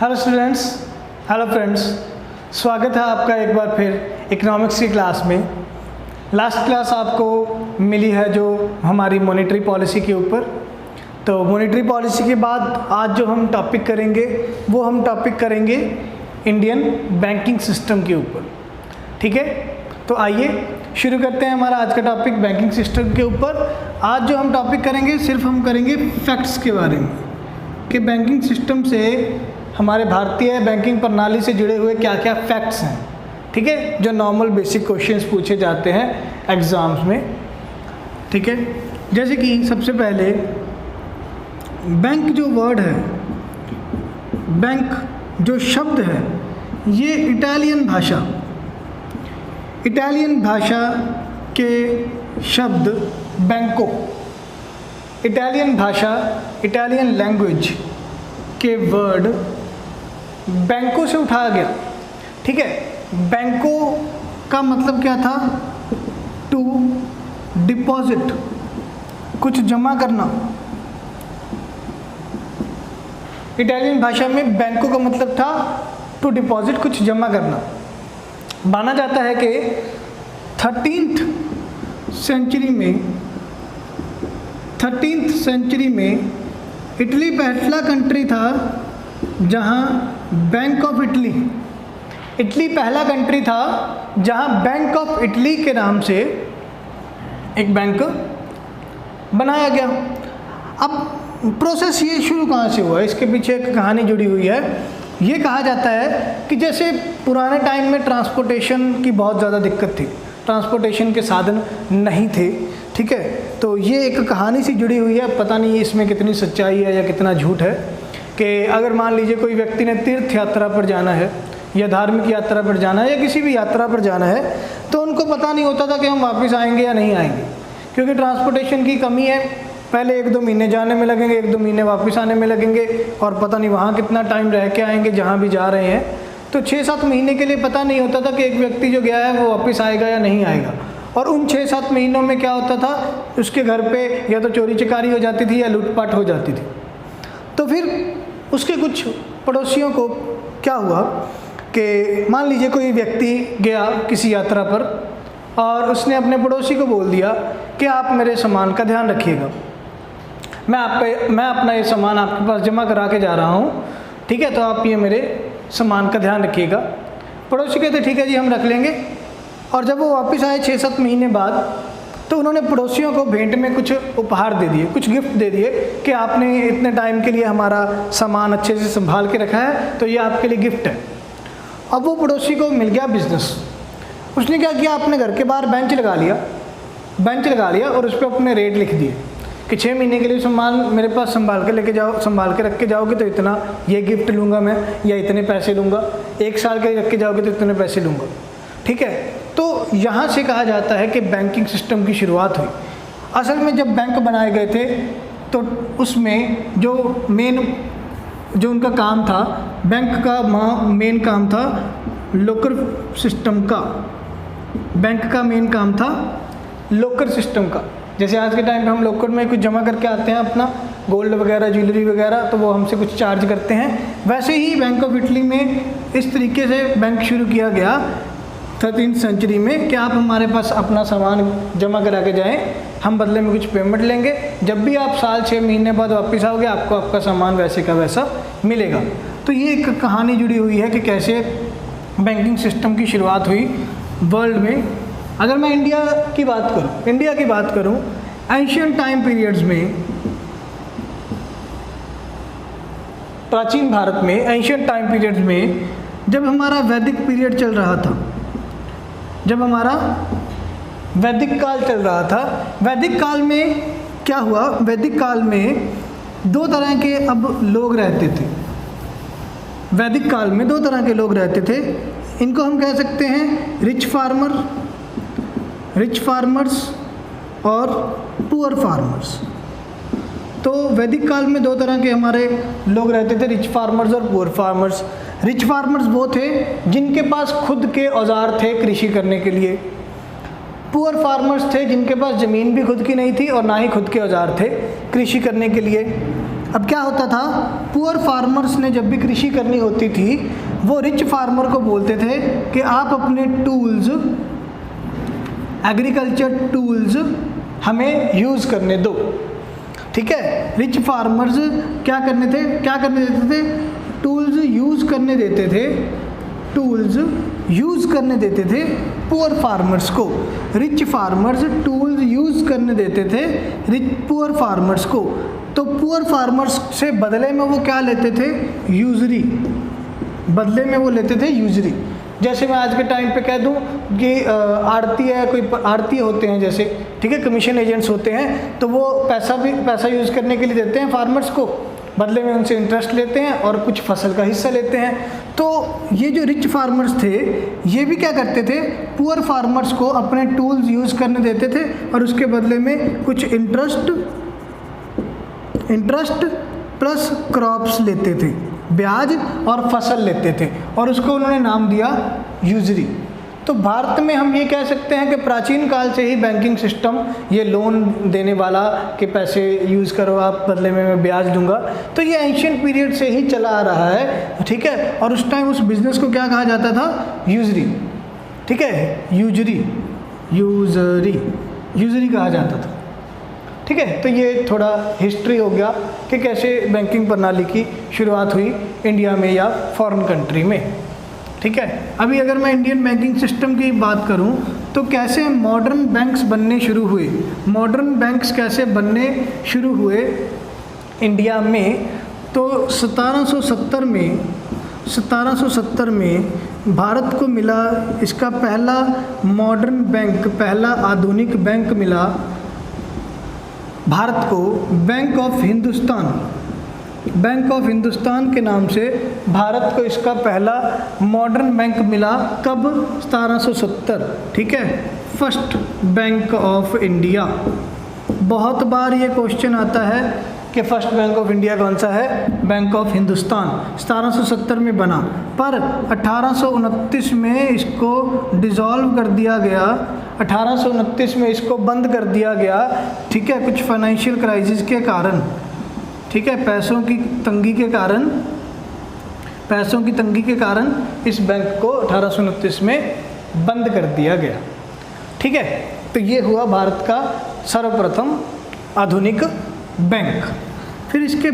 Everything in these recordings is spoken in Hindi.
हेलो स्टूडेंट्स, हेलो फ्रेंड्स, स्वागत है आपका एक बार फिर इकोनॉमिक्स की क्लास में। लास्ट क्लास आपको मिली है जो हमारी मॉनेटरी पॉलिसी के ऊपर। तो मॉनेटरी पॉलिसी के बाद आज जो हम टॉपिक करेंगे वो हम टॉपिक करेंगे इंडियन बैंकिंग सिस्टम के ऊपर। ठीक है, तो आइए शुरू करते हैं हमारा आज का टॉपिक बैंकिंग सिस्टम के ऊपर। आज जो हम टॉपिक करेंगे सिर्फ हम करेंगे फैक्ट्स के बारे में कि बैंकिंग सिस्टम से हमारे भारतीय बैंकिंग प्रणाली से जुड़े हुए क्या क्या फैक्ट्स हैं। ठीक है, जो नॉर्मल बेसिक क्वेश्चंस पूछे जाते हैं एग्ज़ाम्स में। ठीक है, जैसे कि सबसे पहले बैंक जो वर्ड है, बैंक जो शब्द है, ये इटालियन भाषा के शब्द बैंको, इटालियन लैंग्वेज के वर्ड बैंकों से उठाया गया। ठीक है, बैंकों का मतलब क्या था? टू डिपॉजिट, कुछ जमा करना। इटालियन भाषा में बैंकों का मतलब था टू डिपॉजिट, कुछ जमा करना। माना जाता है कि 13th सेंचुरी में इटली पहला कंट्री था जहां बैंक ऑफ इटली पहला कंट्री था जहां बैंक ऑफ इटली के नाम से एक बैंक बनाया गया। अब प्रोसेस ये शुरू कहाँ से हुआ, इसके पीछे एक कहानी जुड़ी हुई है। ये कहा जाता है कि जैसे पुराने टाइम में ट्रांसपोर्टेशन की बहुत ज़्यादा दिक्कत थी, ट्रांसपोर्टेशन के साधन नहीं थे। ठीक है, तो ये एक कहानी से जुड़ी हुई है। पता नहीं इसमें कितनी सच्चाई है या कितना झूठ है कि अगर मान लीजिए कोई व्यक्ति ने तीर्थ यात्रा पर जाना है या धार्मिक यात्रा पर जाना है या किसी भी यात्रा पर जाना है, तो उनको पता नहीं होता था कि हम वापस आएंगे या नहीं आएंगे, क्योंकि ट्रांसपोर्टेशन की कमी है। पहले 1-2 महीने जाने में लगेंगे, 1-2 महीने वापस आने में लगेंगे, और पता नहीं वहाँ कितना टाइम रह के आएंगे जहाँ भी जा रहे हैं। तो 6-7 महीने के लिए पता नहीं होता था कि एक व्यक्ति जो गया है वो वापस आएगा या नहीं आएगा। और उन 6-7 महीनों में क्या होता था, उसके घर पे या तो चोरी चकारी हो जाती थी या लूटपाट हो जाती थी। तो फिर उसके कुछ पड़ोसियों को क्या हुआ कि मान लीजिए कोई व्यक्ति गया किसी यात्रा पर और उसने अपने पड़ोसी को बोल दिया कि आप मेरे सामान का ध्यान रखिएगा, मैं अपना ये सामान आपके पास जमा करा के जा रहा हूँ। ठीक है, तो आप ये मेरे सामान का ध्यान रखिएगा। पड़ोसी कहते ठीक है जी, हम रख लेंगे। और जब वो वापस आए 6-7 महीने बाद, तो उन्होंने पड़ोसियों को भेंट में कुछ उपहार दे दिए, कुछ गिफ्ट दे दिए कि आपने इतने टाइम के लिए हमारा सामान अच्छे से संभाल के रखा है, तो ये आपके लिए गिफ्ट है। अब वो पड़ोसी को मिल गया बिजनेस। उसने क्या किया, अपने घर के बाहर बेंच लगा लिया और उस पर अपने रेट लिख दिए कि 6 महीने के लिए सामान मेरे पास संभाल के रख के जाओगे तो इतना ये गिफ्ट लूँगा मैं, या इतने पैसे लूँगा। 1 साल के रख के जाओगे तो इतने पैसे लूँगा। ठीक है, तो यहाँ से कहा जाता है कि बैंकिंग सिस्टम की शुरुआत हुई। असल में जब बैंक बनाए गए थे तो उसमें जो उनका काम था, बैंक का मेन काम था लोकर सिस्टम का। बैंक का मेन काम था लोकर सिस्टम का। जैसे आज के टाइम पे हम लोकर में कुछ जमा करके आते हैं अपना गोल्ड वगैरह, ज्वेलरी वगैरह, तो वो हमसे कुछ चार्ज करते हैं। वैसे ही बैंक ऑफ इटली में इस तरीके से बैंक शुरू किया गया 13th सेंचुरी में कि आप हमारे पास अपना सामान जमा करा के जाएं, हम बदले में कुछ पेमेंट लेंगे। जब भी आप साल 6 महीने बाद वापस आओगे आपको आपका सामान वैसे का वैसा मिलेगा। तो ये एक कहानी जुड़ी हुई है कि कैसे बैंकिंग सिस्टम की शुरुआत हुई वर्ल्ड में। अगर मैं इंडिया की बात करूं, एंशिएंट टाइम पीरियड्स में, प्राचीन भारत में एंशिएंट टाइम पीरियड्स में जब हमारा वैदिक पीरियड चल रहा था, जब हमारा वैदिक काल चल रहा था, वैदिक काल में क्या हुआ, वैदिक काल में 2 तरह के अब लोग रहते थे। वैदिक काल में 2 तरह के लोग रहते थे। इनको हम कह सकते हैं रिच फार्मर्स और पुअर फार्मर्स। तो वैदिक काल में 2 तरह के हमारे लोग रहते थे, रिच फार्मर्स और पुअर फार्मर्स। रिच फार्मर्स वो थे जिनके पास खुद के औजार थे कृषि करने के लिए। पुअर फार्मर्स थे जिनके पास ज़मीन भी खुद की नहीं थी और ना ही खुद के औजार थे कृषि करने के लिए। अब क्या होता था, पुअर फार्मर्स ने जब भी कृषि करनी होती थी वो रिच फार्मर को बोलते थे कि आप अपने टूल्स, एग्रीकल्चर टूल्स हमें यूज़ करने दो। ठीक है, रिच फार्मर्स क्या करने देते थे, टूल्स यूज़ करने देते थे, टूल्स यूज़ करने देते थे पुअर फार्मर्स को। रिच फार्मर्स टूल्स यूज़ करने देते थे पुअर फार्मर्स को। तो पुअर फार्मर्स से बदले में वो क्या लेते थे, यूजरी, बदले में वो लेते थे यूजरी। जैसे मैं आज के टाइम पे कह दूं कि आड़ती है, कोई आड़ती होते हैं जैसे, ठीक है, कमीशन एजेंट्स होते हैं, तो वो पैसा यूज़ करने के लिए देते हैं फार्मर्स को, बदले में उनसे इंटरेस्ट लेते हैं और कुछ फसल का हिस्सा लेते हैं। तो ये जो रिच फार्मर्स थे ये भी क्या करते थे, पुअर फार्मर्स को अपने टूल्स यूज़ करने देते थे और उसके बदले में कुछ इंटरेस्ट प्लस क्रॉप्स लेते थे, ब्याज और फसल लेते थे, और उसको उन्होंने नाम दिया यूजरी। तो भारत में हम ये कह सकते हैं कि प्राचीन काल से ही बैंकिंग सिस्टम, ये लोन देने वाला कि पैसे यूज़ करो आप, बदले में मैं ब्याज दूंगा, तो ये एंशिएंट पीरियड से ही चला आ रहा है। ठीक है, और उस टाइम उस बिज़नेस को क्या कहा जाता था, यूजरी। ठीक है, यूजरी कहा जाता था। ठीक है, तो ये थोड़ा हिस्ट्री हो गया कि कैसे बैंकिंग प्रणाली की शुरुआत हुई इंडिया में या फॉरेन कंट्री में। ठीक है, अभी अगर मैं इंडियन बैंकिंग सिस्टम की बात करूं तो कैसे मॉडर्न बैंक्स बनने शुरू हुए, मॉडर्न बैंक्स कैसे बनने शुरू हुए इंडिया में, तो 1770 में भारत को मिला इसका पहला मॉडर्न बैंक, पहला आधुनिक बैंक मिला भारत को, बैंक ऑफ हिंदुस्तान के नाम से भारत को इसका पहला मॉडर्न बैंक मिला। कब, 1770। ठीक है, फर्स्ट बैंक ऑफ इंडिया। बहुत बार ये क्वेश्चन आता है कि फर्स्ट बैंक ऑफ इंडिया कौन सा है, बैंक ऑफ हिंदुस्तान 1770 में बना, पर 1829 में इसको डिज़ोल्व कर दिया गया, 1829 में इसको बंद कर दिया गया। ठीक है, कुछ फाइनेंशियल क्राइसिस के कारण, ठीक है, पैसों की तंगी के कारण इस बैंक को 1829 में बंद कर दिया गया। ठीक है, तो ये हुआ भारत का सर्वप्रथम आधुनिक बैंक। फिर इसके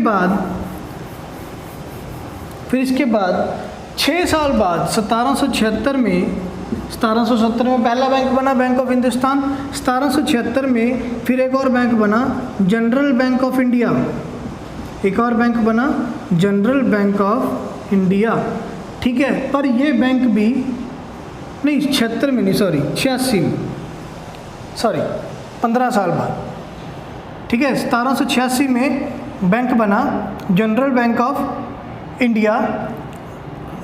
बाद 6 साल बाद 1776 में पहला बैंक बना बैंक ऑफ हिंदुस्तान। 1776 में फिर एक और बैंक बना, जनरल बैंक ऑफ इंडिया। एक और बैंक बना, जनरल बैंक ऑफ इंडिया। ठीक है, पर ये बैंक भी नहीं, 76 में नहीं, 86 में, 15 साल बाद। ठीक है, 1786 में बैंक बना जनरल बैंक ऑफ इंडिया।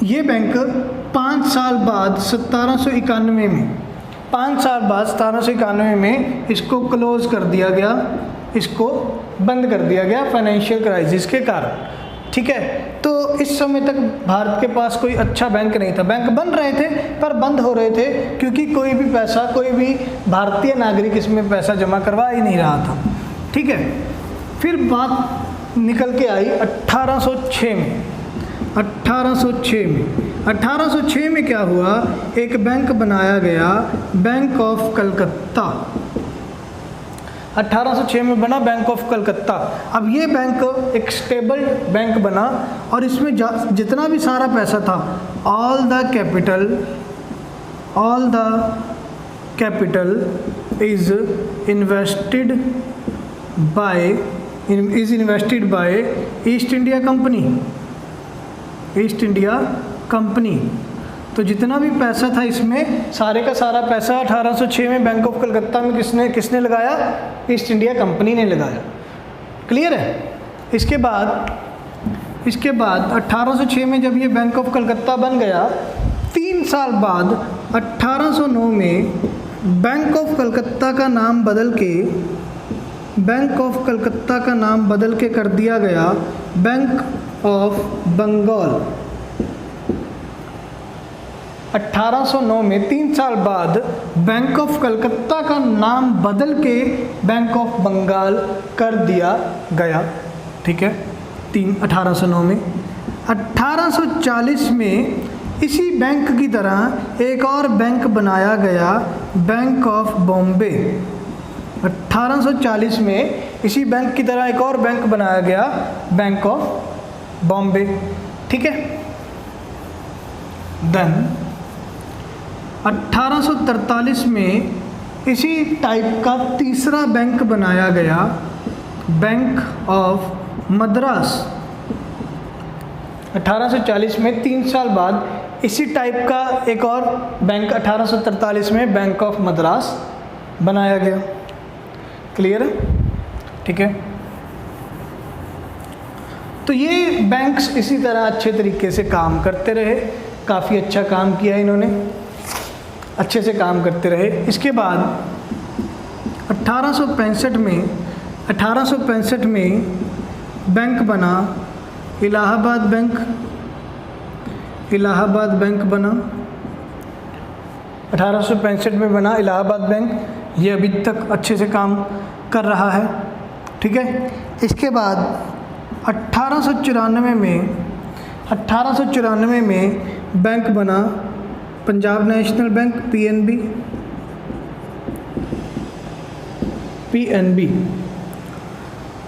ये बैंक 5 साल बाद 1791 में इसको क्लोज कर दिया गया, इसको बंद कर दिया गया फाइनेंशियल क्राइसिस के कारण। ठीक है, तो इस समय तक भारत के पास कोई अच्छा बैंक नहीं था। बैंक बन रहे थे पर बंद हो रहे थे क्योंकि कोई भी भारतीय नागरिक इसमें पैसा जमा करवा ही नहीं रहा था। ठीक है, फिर बात निकल के आई 1806 में। 1806 में क्या हुआ, एक बैंक बनाया गया, बैंक ऑफ कलकत्ता। 1806 में बना बैंक ऑफ कलकत्ता। अब ये बैंक एक स्टेबल बैंक बना और इसमें जितना भी सारा पैसा था, all the capital is invested bye east India company. तो जितना भी पैसा था इसमें सारे का सारा पैसा 1806 में बैंक ऑफ कलकत्ता में किसने लगाया, ईस्ट इंडिया कंपनी ने लगाया। क्लियर है। इसके बाद 1806 में जब ये बैंक ऑफ कलकत्ता बन गया, 3 साल बाद 1809 में बैंक ऑफ कलकत्ता का नाम बदल के कर दिया गया बैंक ऑफ बंगाल। 1809 में 3 साल बाद बैंक ऑफ कलकत्ता का नाम बदल के बैंक ऑफ बंगाल कर दिया गया। ठीक है, 1809 में। 1840 में इसी बैंक की तरह एक और बैंक बनाया गया, बैंक ऑफ बॉम्बे। 1840 में इसी बैंक की तरह एक और बैंक बनाया गया, बैंक ऑफ बॉम्बे। ठीक है। देन 1843 में इसी टाइप का तीसरा बैंक बनाया गया, बैंक ऑफ मद्रास। 1840 में 3 साल बाद इसी टाइप का एक और बैंक 1843 में बैंक ऑफ मद्रास बनाया गया। क्लियर है? ठीक है। तो ये बैंक्स इसी तरह अच्छे तरीके से काम करते रहे, काफ़ी अच्छा काम किया इन्होंने, अच्छे से काम करते रहे। इसके बाद 1865 में बैंक बना इलाहाबाद बैंक। इलाहाबाद बैंक बना 1865 में बना इलाहाबाद बैंक। ये अभी तक अच्छे से काम कर रहा है। ठीक है। इसके बाद 1894 में बैंक बना पंजाब नेशनल बैंक,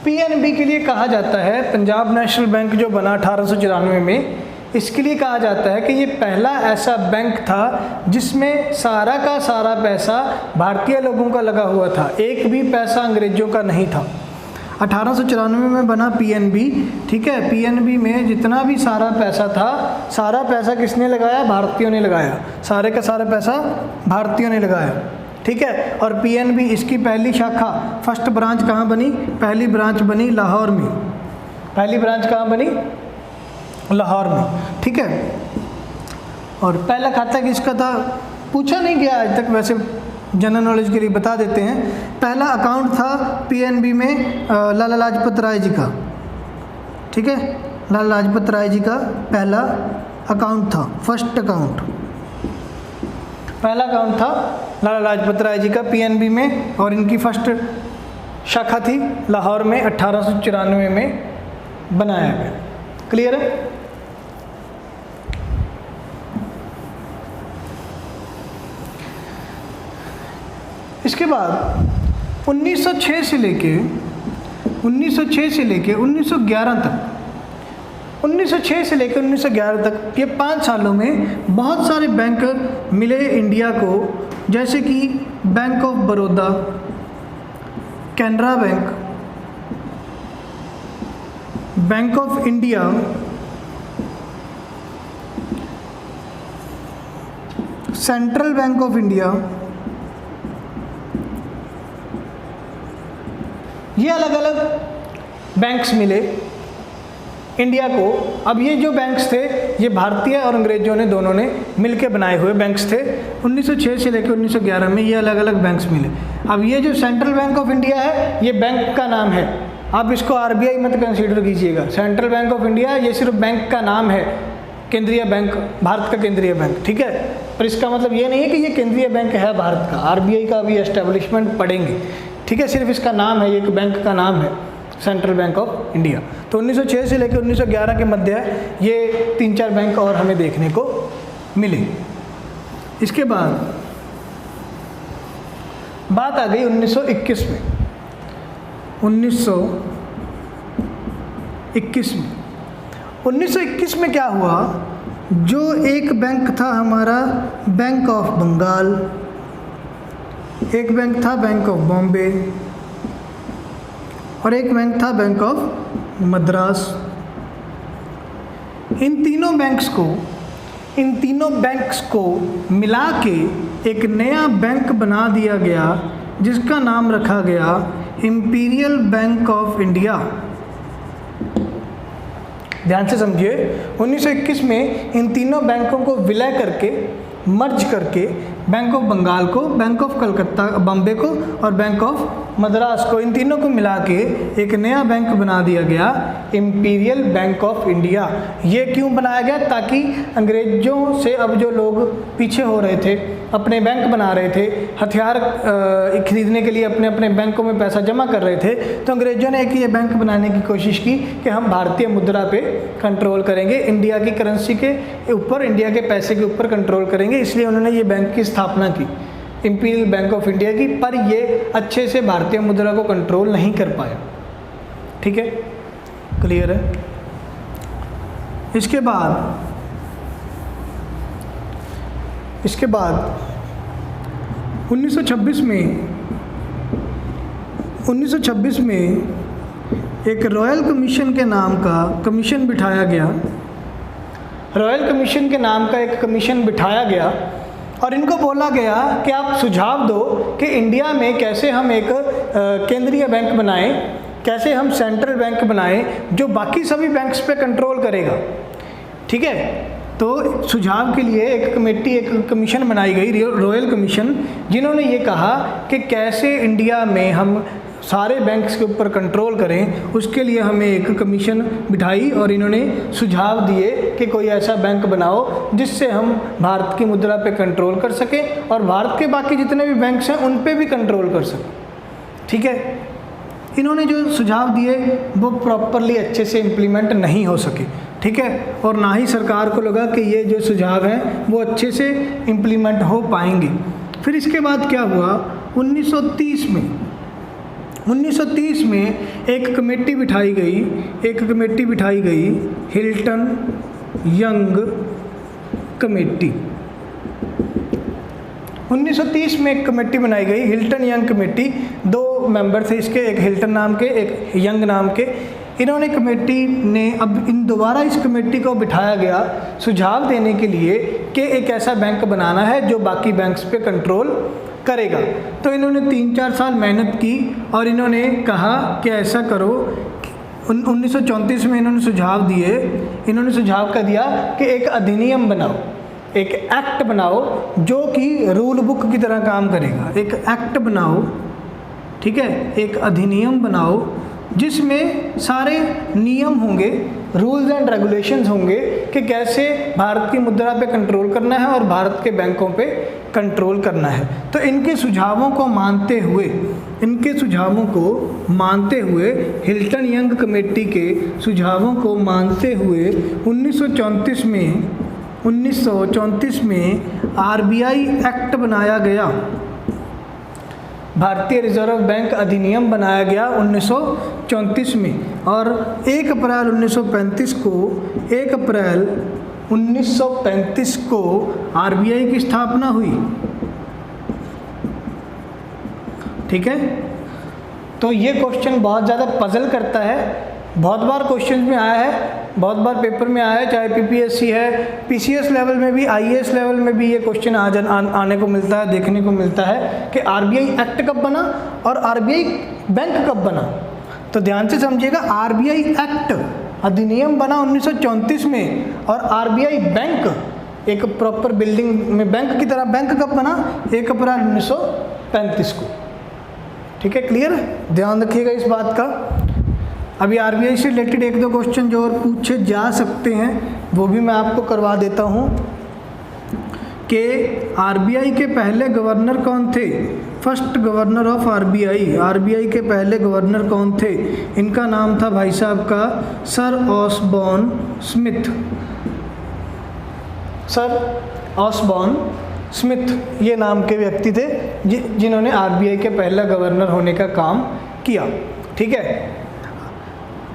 पीएनबी के लिए कहा जाता है, पंजाब नेशनल बैंक जो बना 1894 में, इसके लिए कहा जाता है कि ये पहला ऐसा बैंक था जिसमें सारा का सारा पैसा भारतीय लोगों का लगा हुआ था, एक भी पैसा अंग्रेजों का नहीं था। 1894 में बना पीएनबी। ठीक है। पीएनबी में जितना भी सारा पैसा था, सारा पैसा किसने लगाया? भारतीयों ने लगाया। सारे का सारा पैसा भारतीयों ने लगाया। ठीक है। और पीएनबी इसकी पहली शाखा, फर्स्ट ब्रांच कहाँ बनी? पहली ब्रांच बनी लाहौर में। पहली ब्रांच कहाँ बनी? लाहौर में। ठीक है। और पहला खाता किसका था? पूछा नहीं गया आज तक, वैसे जनरल नॉलेज के लिए बता देते हैं। पहला अकाउंट था पीएनबी में लाला लाजपत राय जी का। ठीक है। लाला लाजपत राय जी का पहला अकाउंट था, फर्स्ट अकाउंट, पहला अकाउंट था लाला लाजपत राय जी का पीएनबी में। और इनकी फर्स्ट शाखा थी लाहौर में, 1894 में बनाया गया। क्लियर है? इसके बाद 1906 से लेके 1911 तक, 1906 से लेकर 1911 तक, ये 5 सालों में बहुत सारे बैंक मिले इंडिया को, जैसे कि bank of Baroda, Canara bank, bank of India, central bank of India. ये अलग अलग बैंक्स मिले इंडिया को। अब ये जो बैंक्स थे, ये भारतीय और अंग्रेजों ने दोनों ने मिलकर बनाए हुए बैंक्स थे। 1906 से लेकर 1911 में ये अलग अलग बैंक्स मिले। अब ये जो सेंट्रल बैंक ऑफ इंडिया है, ये बैंक का नाम है। आप इसको आरबीआई मत कंसीडर कीजिएगा। सेंट्रल बैंक ऑफ इंडिया ये सिर्फ बैंक का नाम है, केंद्रीय बैंक, भारत का केंद्रीय बैंक। ठीक है। पर इसका मतलब ये नहीं है कि ये केंद्रीय बैंक है भारत का। आरबीआई का भी एस्टेब्लिशमेंट पढ़ेंगे। ठीक है। सिर्फ इसका नाम है, ये एक बैंक का नाम है, सेंट्रल बैंक ऑफ इंडिया। तो 1906 से लेकर 1911 के मध्य ये 3-4 बैंक और हमें देखने को मिले। इसके बाद बात आ गई 1921 में। 1921 में क्या हुआ? जो एक बैंक था हमारा बैंक ऑफ बंगाल, एक बैंक था बैंक ऑफ बॉम्बे, और एक बैंक था बैंक ऑफ मद्रास। इन तीनों बैंक्स को मिला के एक नया बैंक बना दिया गया, जिसका नाम रखा गया इंपीरियल बैंक ऑफ इंडिया। ध्यान से समझिए, 1921 में इन तीनों बैंकों को विलय करके, मर्ज करके, बैंक ऑफ बंगाल को, बैंक ऑफ कलकत्ता बॉम्बे को और बैंक ऑफ मद्रास को, इन तीनों को मिला के एक नया बैंक बना दिया गया, इंपीरियल बैंक ऑफ इंडिया। ये क्यों बनाया गया? ताकि अंग्रेज़ों से अब जो लोग पीछे हो रहे थे, अपने बैंक बना रहे थे, हथियार खरीदने के लिए अपने अपने बैंकों में पैसा जमा कर रहे थे, तो अंग्रेज़ों ने एक ये बैंक बनाने की कोशिश की कि हम भारतीय मुद्रा पे कंट्रोल करेंगे, इंडिया की करेंसी के ऊपर, इंडिया के पैसे के ऊपर कंट्रोल करेंगे। इसलिए उन्होंने ये बैंक की स्थापना की, इंपीरियल बैंक ऑफ इंडिया की। पर ये अच्छे से भारतीय मुद्रा को कंट्रोल नहीं कर पाया। ठीक है, क्लियर है? इसके बाद 1926 में एक रॉयल कमीशन के नाम का कमीशन बिठाया गया। रॉयल कमीशन के नाम का एक कमीशन बिठाया गया और इनको बोला गया कि आप सुझाव दो कि इंडिया में कैसे हम एक केंद्रीय बैंक बनाएं, कैसे हम सेंट्रल बैंक बनाएं जो बाकी सभी बैंक्स पे कंट्रोल करेगा। ठीक है, तो सुझाव के लिए एक कमीशन बनाई गई, रॉयल कमीशन, जिन्होंने ये कहा कि कैसे इंडिया में हम सारे बैंक्स के ऊपर कंट्रोल करें। उसके लिए हमें एक कमीशन बिठाई और इन्होंने सुझाव दिए कि कोई ऐसा बैंक बनाओ जिससे हम भारत की मुद्रा पे कंट्रोल कर सकें और भारत के बाकी जितने भी बैंक्स हैं उन पे भी कंट्रोल कर सकें। ठीक है, इन्होंने जो सुझाव दिए वो प्रॉपरली अच्छे से इम्प्लीमेंट नहीं हो सके। ठीक है, और ना ही सरकार को लगा कि ये जो सुझाव हैं वो अच्छे से इम्प्लीमेंट हो पाएंगे। फिर इसके बाद क्या हुआ? 1930 में एक कमेटी बिठाई गई, हिल्टन यंग कमेटी। 1930 में एक कमेटी बनाई गई, हिल्टन यंग कमेटी। 2 मेंबर थे इसके, एक हिल्टन नाम के, एक यंग नाम के। इन्होंने कमेटी ने अब दोबारा इस कमेटी को बिठाया गया सुझाव देने के लिए कि एक ऐसा बैंक बनाना है जो बाकी बैंक्स पे कंट्रोल करेगा। तो इन्होंने 3-4 साल मेहनत की और इन्होंने कहा कि ऐसा करो। 1934 में इन्होंने सुझाव दिए। इन्होंने सुझाव का दिया कि एक अधिनियम बनाओ, एक एक्ट बनाओ जो कि रूल बुक की तरह काम करेगा। एक एक्ट बनाओ, ठीक है, एक अधिनियम बनाओ जिसमें सारे नियम होंगे, रूल्स एंड रेगुलेशंस होंगे कि कैसे भारत की मुद्रा पे कंट्रोल करना है और भारत के बैंकों पे कंट्रोल करना है। तो इनके सुझावों को मानते हुए हिल्टन यंग कमेटी के सुझावों को मानते हुए 1934 में आरबीआई एक्ट बनाया गया, भारतीय रिजर्व बैंक अधिनियम बनाया गया 1934 में। और 1 अप्रैल 1935 को आरबीआई की स्थापना हुई। ठीक है, तो ये क्वेश्चन बहुत ज़्यादा पजल करता है, बहुत बार क्वेश्चन में आया है, बहुत बार पेपर में आया है, चाहे पीपीएससी है, पीसीएस लेवल में भी, आईएएस लेवल में भी ये क्वेश्चन आने को मिलता है, देखने को मिलता है कि आरबीआई एक्ट कब बना और आरबीआई बैंक कब बना। तो ध्यान से समझिएगा, आरबीआई एक्ट अधिनियम बना 1934 में और आरबीआई बैंक एक प्रॉपर बिल्डिंग में बैंक की तरह बैंक कब बना? 1 अप्रैल 1935 को। ठीक है, क्लियर? ध्यान रखिएगा इस बात का। अभी आरबीआई से रिलेटेड 1-2 क्वेश्चन जो और पूछे जा सकते हैं वो भी मैं आपको करवा देता हूँ कि आरबीआई के पहले गवर्नर कौन थे? First governor of RBI, RBI के पहले गवर्नर कौन थे? इनका नाम था भाई साहब का sir Osborne Smith. Sir Osborne Smith ये नाम के व्यक्ति थे जिन्होंने आरबीआई के पहला गवर्नर होने का काम किया। ठीक है,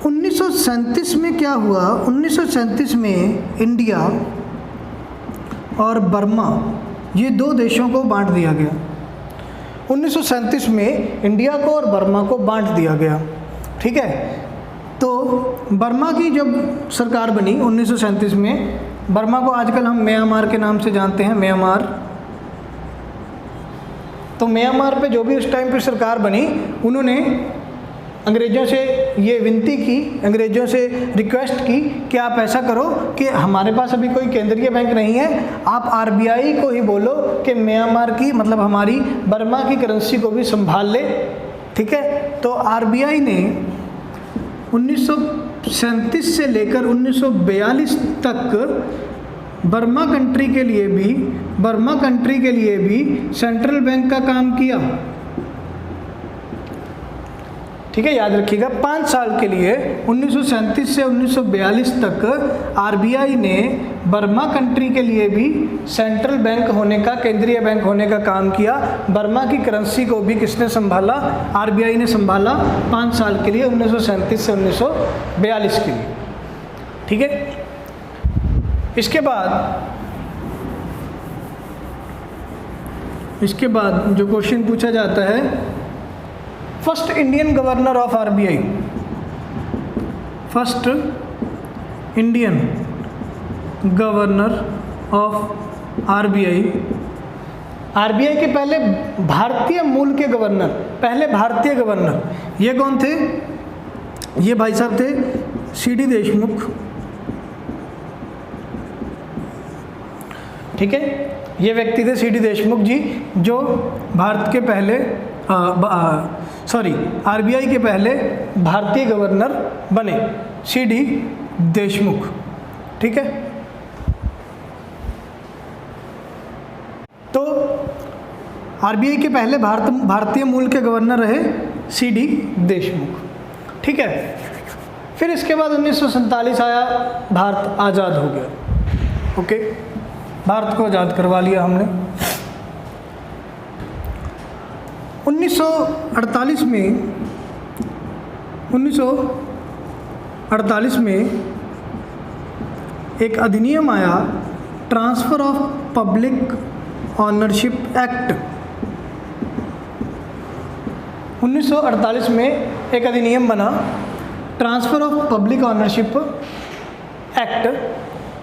1937 में क्या हुआ? 1937 में इंडिया और बर्मा ये 2 देशों को बांट दिया गया। 1937 में इंडिया को और बर्मा को बांट दिया गया। ठीक है, तो बर्मा की जब सरकार बनी 1937 में, बर्मा को आजकल हम म्यांमार के नाम से जानते हैं, म्यांमार। तो म्यांमार पे जो भी उस टाइम पे सरकार बनी, उन्होंने अंग्रेज़ों से ये विनती की, अंग्रेज़ों से रिक्वेस्ट की कि आप ऐसा करो कि हमारे पास अभी कोई केंद्रीय बैंक नहीं है, आप आरबीआई को ही बोलो कि म्यांमार की मतलब हमारी बर्मा की करेंसी को भी संभाल ले। ठीक है। तो आरबीआई ने 1937 से लेकर 1942 तक बर्मा कंट्री के लिए भी सेंट्रल बैंक का काम किया। ठीक है, याद रखिएगा 5 साल के लिए 1937 से 1942 तक आरबीआई ने बर्मा कंट्री के लिए भी सेंट्रल बैंक होने का, केंद्रीय बैंक होने का काम किया। बर्मा की करेंसी को भी किसने संभाला? आरबीआई ने संभाला 5 साल के लिए, 1937 से 1942 के लिए। ठीक है, इसके बाद जो क्वेश्चन पूछा जाता है, first Indian governor of RBI, first Indian governor of RBI, RBI के पहले भारतीय मूल के गवर्नर, पहले भारतीय गवर्नर ये कौन थे? ये भाई साहब थे सीडी देशमुख। ठीक है, ये व्यक्ति थे सीडी देशमुख जी, जो भारत के पहले आरबीआई के पहले भारतीय गवर्नर बने, सीडी देशमुख। ठीक है, तो आरबीआई के पहले भारतीय मूल के गवर्नर रहे सीडी देशमुख। ठीक है, फिर इसके बाद 1947 आया, भारत आज़ाद हो गया। ओके, भारत को आज़ाद करवा लिया हमने। 1948 में एक अधिनियम आया, transfer of public ownership act. 1948 में एक अधिनियम बना, transfer of public ownership act.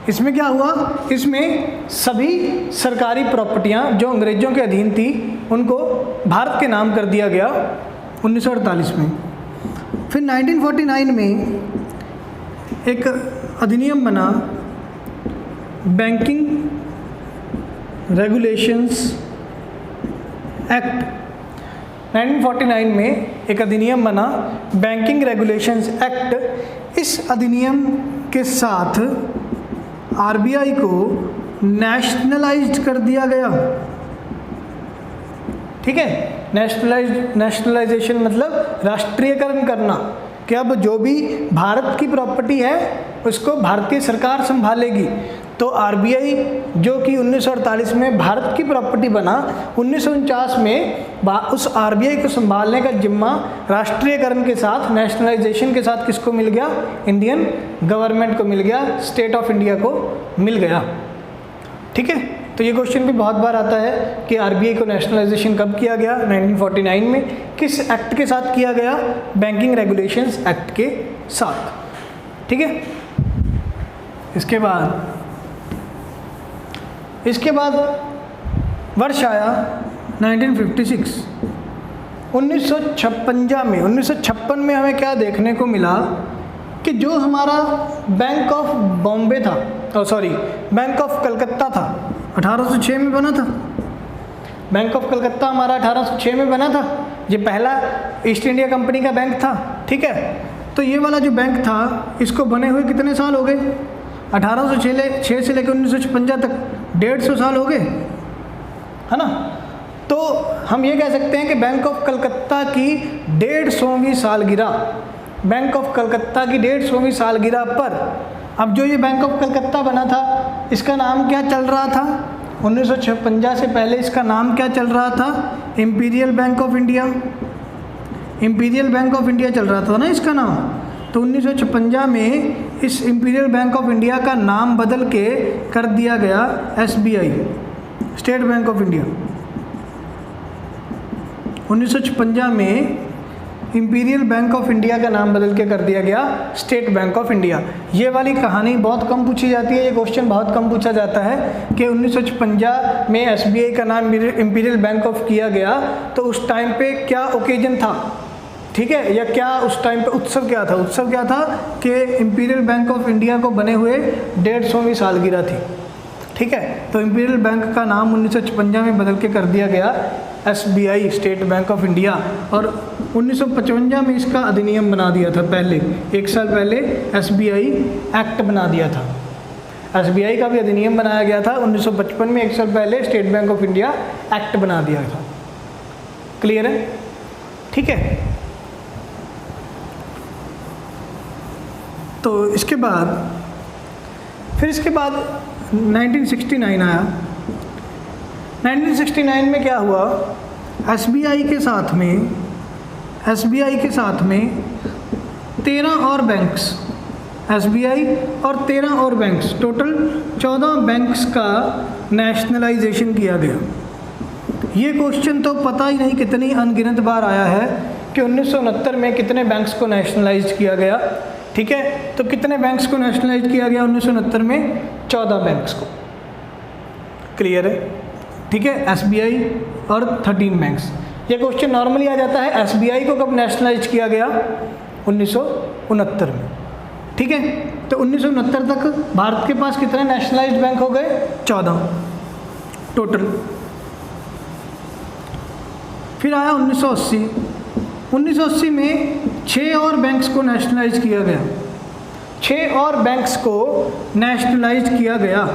इसमें क्या हुआ? इसमें सभी सरकारी प्रॉपर्टियां जो अंग्रेज़ों के अधीन थी उनको भारत के नाम कर दिया गया 1948 में। फिर 1949 में एक अधिनियम बना, बैंकिंग रेगुलेशंस एक्ट। 1949 में एक अधिनियम बना, बैंकिंग रेगुलेशंस एक्ट। इस अधिनियम के साथ आरबीआई को नेशनलाइज्ड कर दिया गया। ठीक है, नेशनलाइजेशन मतलब राष्ट्रीयकरण करना, कि अब जो भी भारत की प्रॉपर्टी है उसको भारतीय सरकार संभालेगी। तो आरबीआई जो कि 1948 में भारत की प्रॉपर्टी बना, 1949 में उस आरबीआई को संभालने का जिम्मा राष्ट्रीयकरण के साथ, नेशनलाइजेशन के साथ किसको मिल गया? इंडियन गवर्नमेंट को मिल गया, स्टेट ऑफ इंडिया को मिल गया। ठीक है, तो ये क्वेश्चन भी बहुत बार आता है कि आरबीआई को नेशनलाइजेशन कब किया गया? 1949 में। किस एक्ट के साथ किया गया? बैंकिंग रेगुलेशंस एक्ट के साथ। ठीक है, इसके बाद वर्ष आया 1956। 1956 में हमें क्या देखने को मिला कि जो हमारा बैंक ऑफ बॉम्बे था, बैंक ऑफ कलकत्ता था, 1806 में बना था। बैंक ऑफ कलकत्ता हमारा 1806 में बना था। ये पहला ईस्ट इंडिया कंपनी का बैंक था। ठीक है, तो ये वाला जो बैंक था इसको बने हुए कितने साल हो गए? 1806 से लेकर 1956 तक 150 साल हो गए, है ना। तो हम ये कह सकते हैं कि बैंक ऑफ कलकत्ता की 150वीं सालगिरह, बैंक ऑफ कलकत्ता की 150वीं सालगिरह पर अब जो ये बैंक ऑफ कलकत्ता बना था इसका नाम क्या चल रहा था? 1956 से पहले इसका नाम क्या चल रहा था? Imperial bank of India. Imperial bank of India चल रहा था ना इसका नाम। तो 1956 में इस इंपीरियल बैंक ऑफ इंडिया का नाम बदल के कर दिया गया SBI, state bank of India. 1956 में इंपीरियल बैंक ऑफ इंडिया का नाम बदल के कर दिया गया स्टेट बैंक ऑफ इंडिया। ये वाली कहानी बहुत कम पूछी जाती है, ये क्वेश्चन बहुत कम पूछा जाता है कि 1956 में एसबीआई का नाम इंपीरियल बैंक ऑफ किया गया तो उस टाइम पे क्या ओकेजन था, ठीक है, या क्या उस टाइम पे उत्सव क्या था? उत्सव क्या था कि इंपीरियल बैंक ऑफ इंडिया को बने हुए 150वीं सालगिरह थी। ठीक है। तो इंपीरियल बैंक का नाम 1956 में बदल के कर दिया गया SBI, state bank of India, और 1955 में इसका अधिनियम बना दिया था। पहले 1 साल पहले SBI एक्ट बना दिया था। SBI का भी अधिनियम बनाया गया था 1955 में, 1 साल पहले state bank of India act बना दिया था। क्लियर है? ठीक है। तो इसके बाद फिर इसके बाद 1969 आया। 1969 में क्या हुआ, SBI के साथ में 13 और बैंक्स, SBI और 13 और बैंक्स, टोटल 14 बैंक्स का नेशनलाइजेशन किया गया। ये क्वेश्चन तो पता ही नहीं कितनी अनगिनत बार आया है कि 1969 में कितने बैंक्स को नेशनलाइज किया गया। ठीक है, तो कितने बैंक्स को नेशनलाइज किया गया 1969 में? 14 बैंक्स को। क्लियर है? ठीक है, SBI और 13 बैंक्स। ये क्वेश्चन नॉर्मली आ जाता है, SBI को कब नेशनलाइज किया गया? 1969 में। ठीक है, तो 1969 तक भारत के पास कितने नेशनलाइज्ड बैंक हो गए? 14 टोटल। फिर आया 1980 में 6 और बैंक्स को नेशनलाइज किया गया। 6 और बैंक्स को नेशनलाइज किया गया।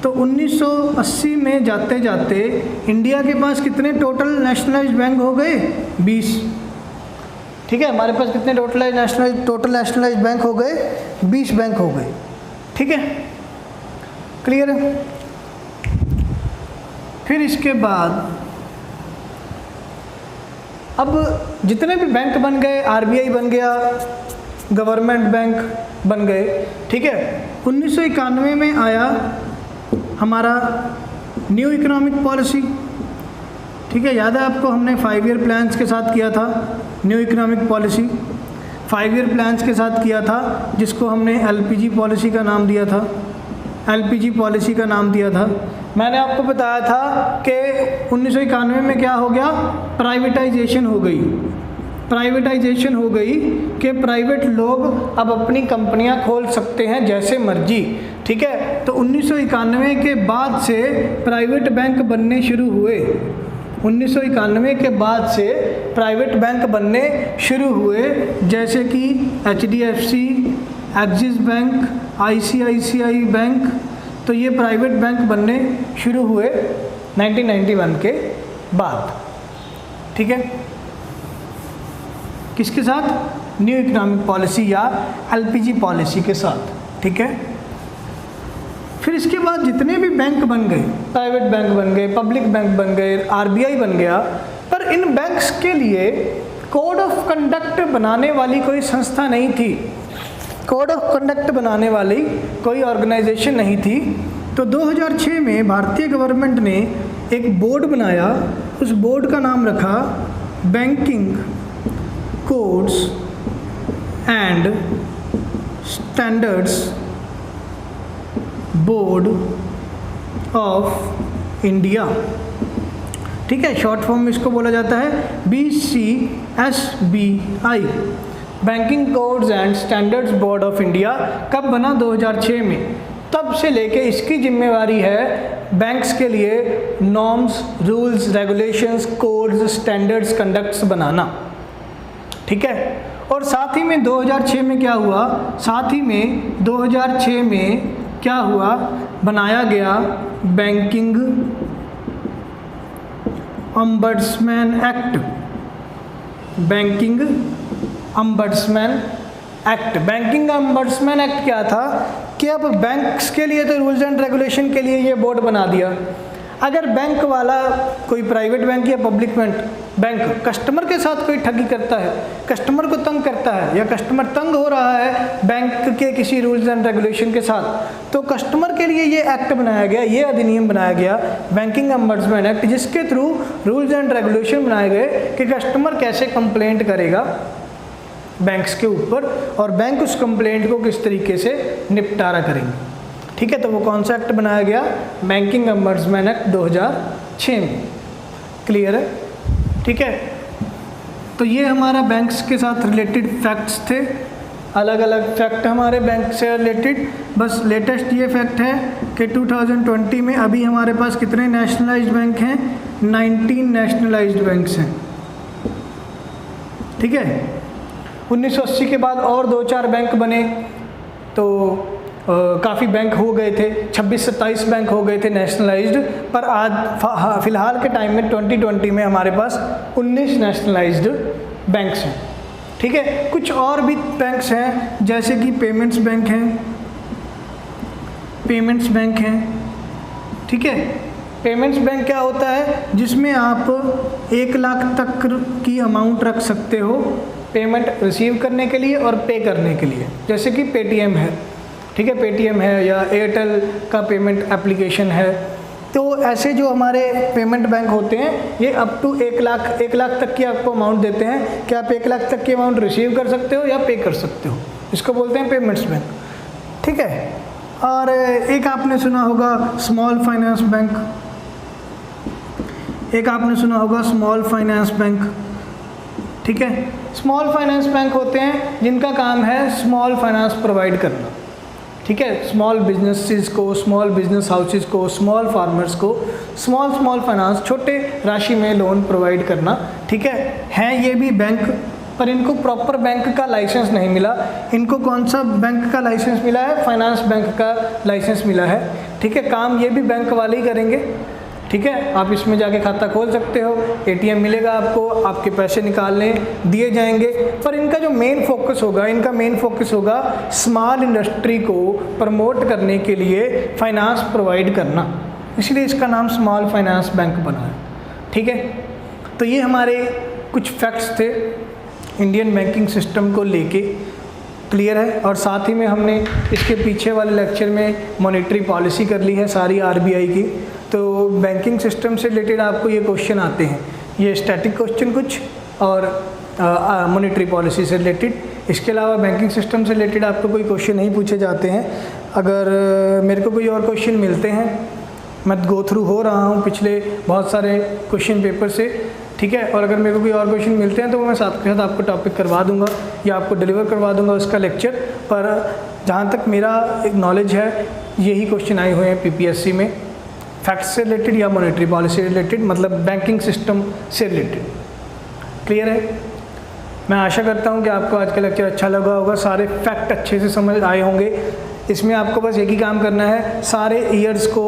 तो 1980 में जाते जाते इंडिया के पास कितने टोटल नेशनलाइज बैंक हो गए? 20। ठीक है, हमारे पास कितने टोटल नेशनलाइज बैंक हो गए? 20 बैंक हो गए। ठीक है, क्लियर है? फिर इसके बाद अब जितने भी बैंक बन गए, RBI बन गया, गवर्नमेंट बैंक बन गए। ठीक है, 1991 में आया हमारा न्यू इकोनॉमिक पॉलिसी। ठीक है, याद है आपको, हमने 5 ईयर प्लान्स के साथ किया था new economic policy. 5 year plans के साथ किया था, जिसको हमने LPG पॉलिसी का नाम दिया था। LPG पॉलिसी का नाम दिया था। मैंने आपको बताया था कि 1991 में क्या हो गया? प्राइवेटाइजेशन हो गई। प्राइवेटाइजेशन हो गई कि प्राइवेट लोग अब अपनी कंपनियां खोल सकते हैं जैसे मर्जी। ठीक है, तो 1991 के बाद से प्राइवेट बैंक बनने शुरू हुए। 1991 के बाद से प्राइवेट बैंक बनने शुरू हुए, जैसे कि HDFC, axis bank, ICICI bank. तो ये प्राइवेट बैंक बनने शुरू हुए 1991 के बाद। ठीक है, किसके साथ? न्यू इकोनॉमिक पॉलिसी या LPG पॉलिसी के साथ। ठीक है, फिर इसके बाद जितने भी बैंक बन गए, प्राइवेट बैंक बन गए, पब्लिक बैंक बन गए, RBI बन गया, पर इन बैंक्स के लिए कोड ऑफ कंडक्ट बनाने वाली कोई संस्था नहीं थी। कोड ऑफ कंडक्ट बनाने वाली कोई ऑर्गेनाइजेशन नहीं थी। तो 2006 में भारतीय गवर्नमेंट ने एक बोर्ड बनाया। उस बोर्ड का नाम रखा banking codes and standards board of India. ठीक है, शॉर्ट फॉर्म में इसको बोला जाता है BCSBI, banking codes and standards board of India. कब बना? 2006 में। तब से लेके इसकी जिम्मेवारी है बैंक्स के लिए norms, rules, regulations, codes, standards, conducts बनाना। ठीक है, और साथ ही में 2006 में क्या हुआ? साथ ही में 2006 में क्या हुआ? बनाया गया banking ombudsman act. Banking ombudsman act. Banking ombudsman act क्या था कि अब बैंक्स के लिए तो रूल्स एंड रेगुलेशन के लिए ये बोर्ड बना दिया। अगर बैंक वाला, कोई प्राइवेट बैंक या पब्लिक बैंक कस्टमर के साथ कोई ठगी करता है, कस्टमर को तंग करता है, या कस्टमर तंग हो रहा है बैंक के किसी रूल्स एंड रेगुलेशन के साथ, तो कस्टमर के लिए ये एक्ट बनाया गया, ये अधिनियम बनाया गया, बैंकिंग ऑम्बड्समैन एक्ट, जिसके थ्रू रूल्स एंड रेगुलेशन बनाए गए कि कस्टमर कैसे कंप्लेंट करेगा बैंक्स के ऊपर, और बैंक उस कंप्लेंट को किस तरीके से निपटारा करेंगे। ठीक है, तो वो कौन सा एक्ट बनाया गया? बैंकिंग ऑम्बड्समैन एक्ट 2006 में। क्लियर है? ठीक है, तो ये हमारा बैंक्स के साथ रिलेटेड फैक्ट्स थे। अलग अलग फैक्ट हमारे बैंक से रिलेटेड। बस लेटेस्ट ये फैक्ट है कि 2020 में अभी हमारे पास कितने नेशनलाइज्ड बैंक हैं? 19 नेशनलाइज्ड बैंक्स हैं। ठीक है, 1980 के बाद और 2-4 बैंक बने तो काफ़ी बैंक हो गए थे, 26-27 बैंक हो गए थे नेशनलाइज्ड। पर आज फ़िलहाल के टाइम में 2020 में हमारे पास 19 नेशनलाइज्ड बैंक्स हैं। ठीक है, कुछ और भी बैंक्स हैं जैसे कि पेमेंट्स बैंक हैं। ठीक है, पेमेंट्स बैंक क्या होता है? जिसमें आप 1 लाख तक की अमाउंट रख सकते हो पेमेंट रिसीव करने के लिए और पे करने के लिए। जैसे कि पेटीएम है, ठीक है, पेटीएम है या एयरटेल का पेमेंट एप्लीकेशन है। तो ऐसे जो हमारे पेमेंट बैंक होते हैं ये अप टू 1 लाख तक की आपको अमाउंट देते हैं कि आप 1 लाख तक की अमाउंट रिसीव कर सकते हो या पे कर सकते हो। इसको बोलते हैं पेमेंट्स बैंक। ठीक है, और एक आपने सुना होगा स्मॉल फाइनेंस बैंक। ठीक है, स्मॉल फाइनेंस बैंक होते हैं जिनका काम है स्मॉल फाइनेंस प्रोवाइड करना। ठीक है, स्मॉल बिजनेसेस को, स्मॉल बिजनेस हाउसेस को, स्मॉल फार्मर्स को स्मॉल फाइनेंस, छोटे राशि में लोन प्रोवाइड करना। ठीक है, हैं ये भी बैंक, पर इनको प्रॉपर बैंक का लाइसेंस नहीं मिला। इनको कौन सा बैंक का लाइसेंस मिला है? फाइनेंस बैंक का लाइसेंस मिला है। ठीक है, काम ये भी बैंक वाले ही करेंगे। ठीक है, आप इसमें जाके खाता खोल सकते हो, एटीएम मिलेगा आपको, आपके पैसे निकालने दिए जाएंगे। पर इनका जो मेन फोकस होगा स्मॉल इंडस्ट्री को प्रमोट करने के लिए फाइनेंस प्रोवाइड करना, इसलिए इसका नाम स्मॉल फाइनेंस बैंक बना है। ठीक है, तो ये हमारे कुछ फैक्ट्स थे इंडियन बैंकिंग सिस्टम को लेके। क्लियर है? और साथ ही में हमने इसके पीछे वाले लेक्चर में मॉनेटरी पॉलिसी कर ली है सारी आरबीआई की। तो बैंकिंग सिस्टम से रिलेटेड आपको ये क्वेश्चन आते हैं, ये स्टैटिक क्वेश्चन कुछ और मॉनेटरी पॉलिसी से रिलेटेड। इसके अलावा बैंकिंग सिस्टम से रिलेटेड आपको कोई क्वेश्चन नहीं पूछे जाते हैं। अगर मेरे को कोई और क्वेश्चन मिलते हैं, मैं गो थ्रू हो रहा हूँ पिछले बहुत सारे क्वेश्चन पेपर से। ठीक है, और अगर मेरे को कोई और क्वेश्चन मिलते हैं तो वो मैं साथ के साथ आपको टॉपिक करवा दूंगा या आपको डिलीवर करवा दूंगा उसका लेक्चर। पर जहाँ तक मेरा एक नॉलेज है यही क्वेश्चन आए हुए हैं पीपीएससी में, फैक्ट्स से रिलेटेड या मॉनेटरी पॉलिसी से रिलेटेड, मतलब बैंकिंग सिस्टम से रिलेटेड। क्लियर है? मैं आशा करता हूँ कि आपको आज का लेक्चर अच्छा लगा होगा, सारे फैक्ट अच्छे से समझ आए होंगे। इसमें आपको बस एक ही काम करना है, सारे ईयर्स को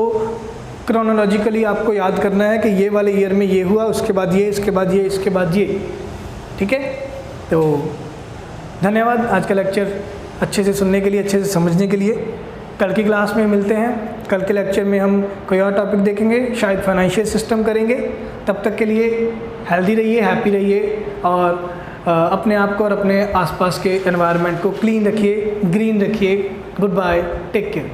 क्रोनोलॉजिकली आपको याद करना है कि ये वाले ईयर में ये हुआ, उसके बाद ये, इसके बाद ये, इसके बाद ये। ठीक है, तो धन्यवाद आज का लेक्चर अच्छे से सुनने के लिए, अच्छे से समझने के लिए। कल की क्लास में मिलते हैं। कल के लेक्चर में हम कोई और टॉपिक देखेंगे, शायद फाइनेंशियल सिस्टम करेंगे। तब तक के लिए हेल्दी रहिए, हैप्पी रहिए और अपने आप को और अपने आसपास के एनवायरनमेंट को क्लीन रखिए, ग्रीन रखिए। Goodbye, take care.